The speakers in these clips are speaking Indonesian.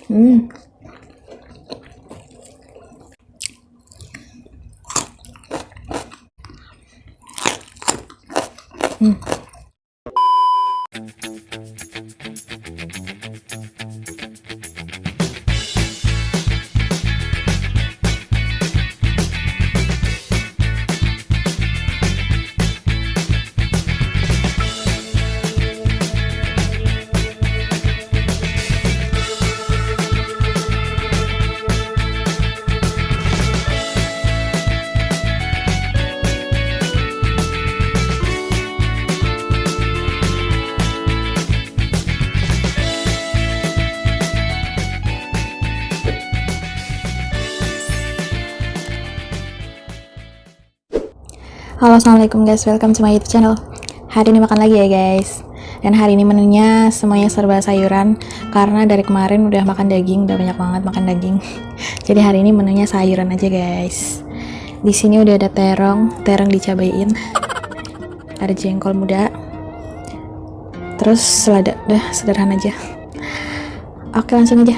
Hmm. Hmm. Halo, assalamualaikum guys, welcome to my YouTube channel. Hari ini makan lagi ya guys. Dan hari ini menunya semuanya serba sayuran karena dari kemarin udah makan daging, udah banyak banget makan daging. Jadi hari ini menunya sayuran aja guys. Di sini udah ada terong dicabain. Ada jengkol muda. Terus selada, udah sederhana aja. Oke, langsung aja.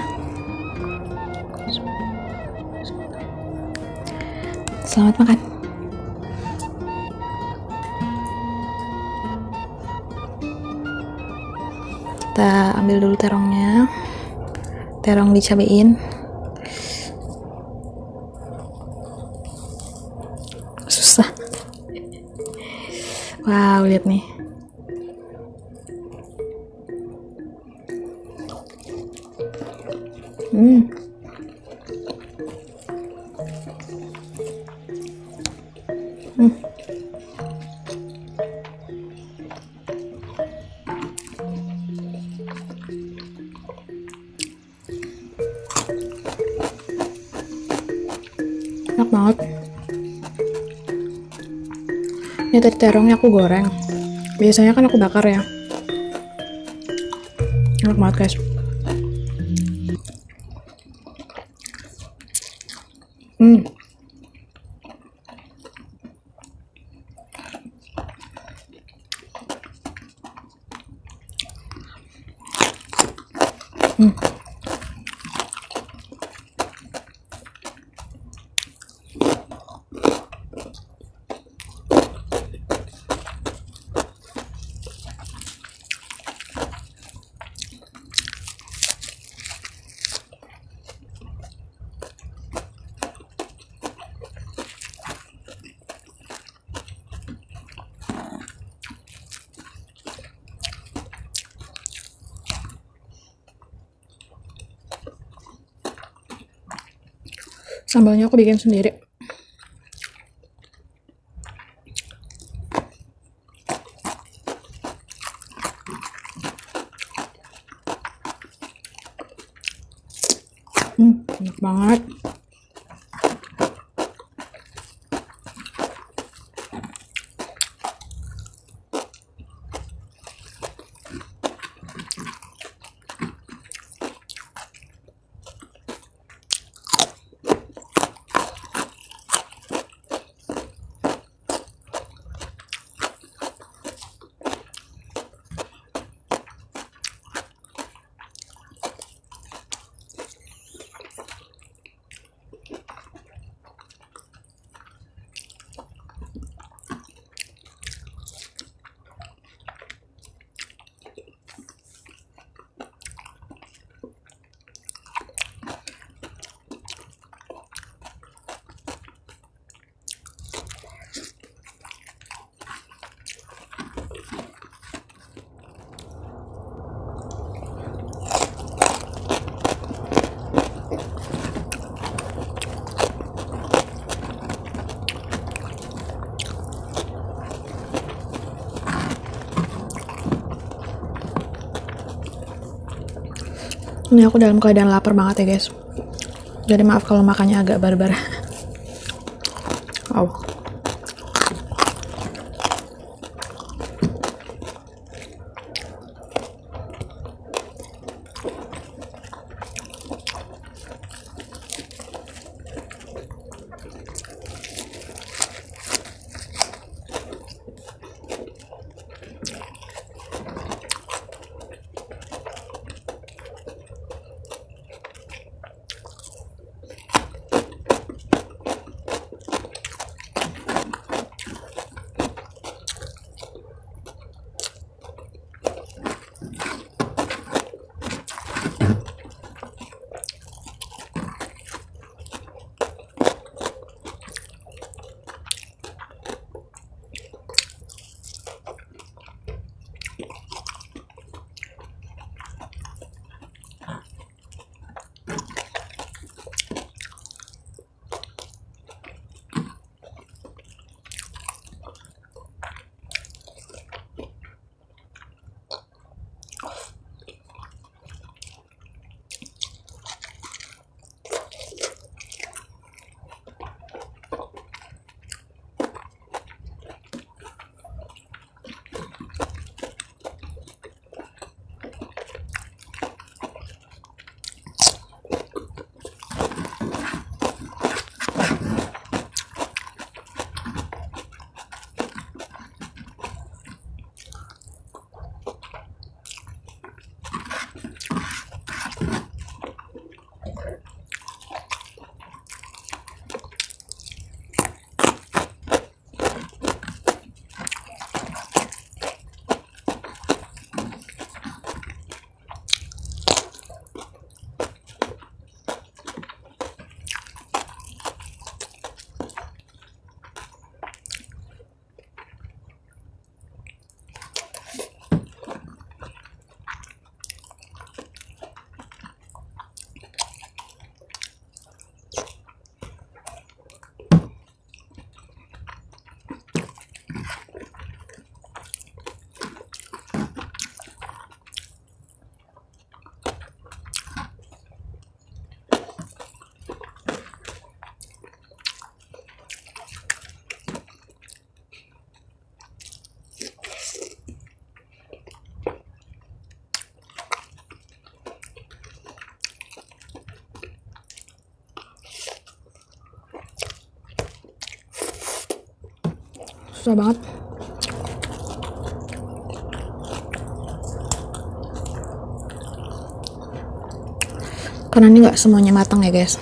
Selamat makan. Kita ambil dulu terongnya, terong dicabain. Susah. Wow, lihat nih. Hmm. Hmm. Enak banget. Ini tadi terongnya aku goreng. Biasanya kan aku bakar ya. Enak banget guys. Hmm. Hmm. Sambalnya aku bikin sendiri. Enak banget. Ini aku dalam keadaan lapar banget ya guys. Jadi maaf kalau makannya agak barbar. Wow. susah banget. Karena ini nggak semuanya matang ya guys.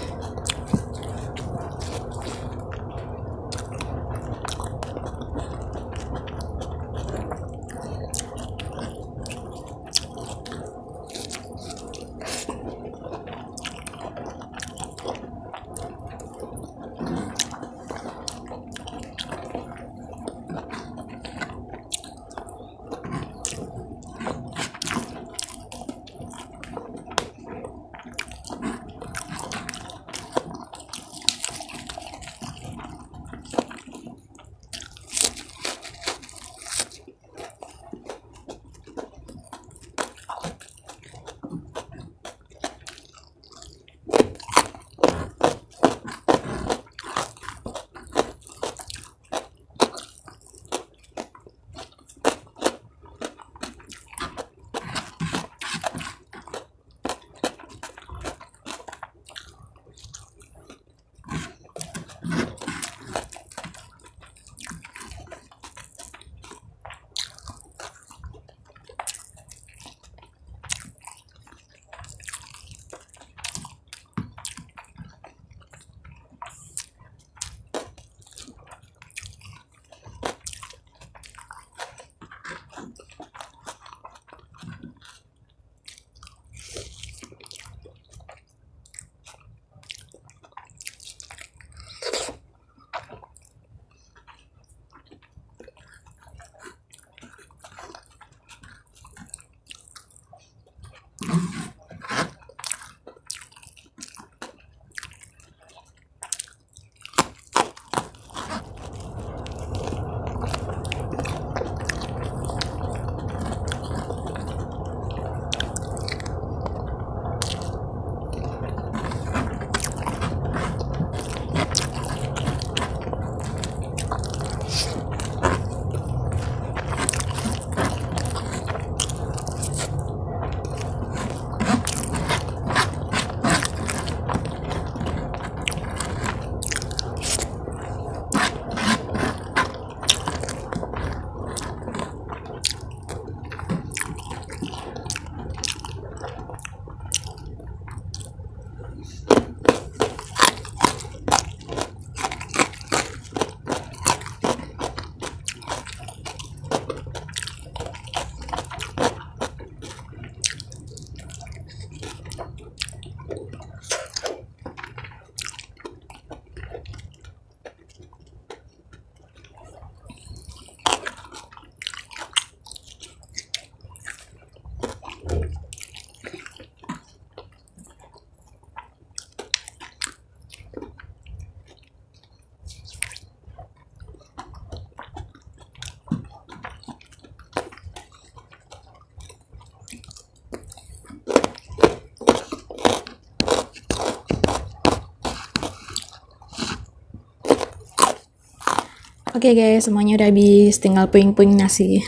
Oke guys, semuanya udah habis, tinggal puing-puing nasi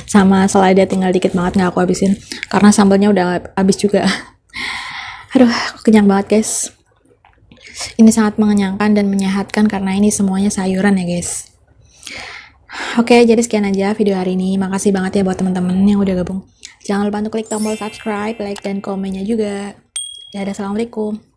sama selada tinggal dikit banget, nggak aku habisin karena sambalnya udah habis juga. Aduh, aku kenyang banget guys. Ini sangat mengenyangkan dan menyehatkan karena ini semuanya sayuran ya guys. Oke, jadi sekian aja video hari ini. Makasih banget ya buat teman-teman yang udah gabung. Jangan lupa untuk klik tombol subscribe, like, dan komennya juga. Ya, assalamualaikum.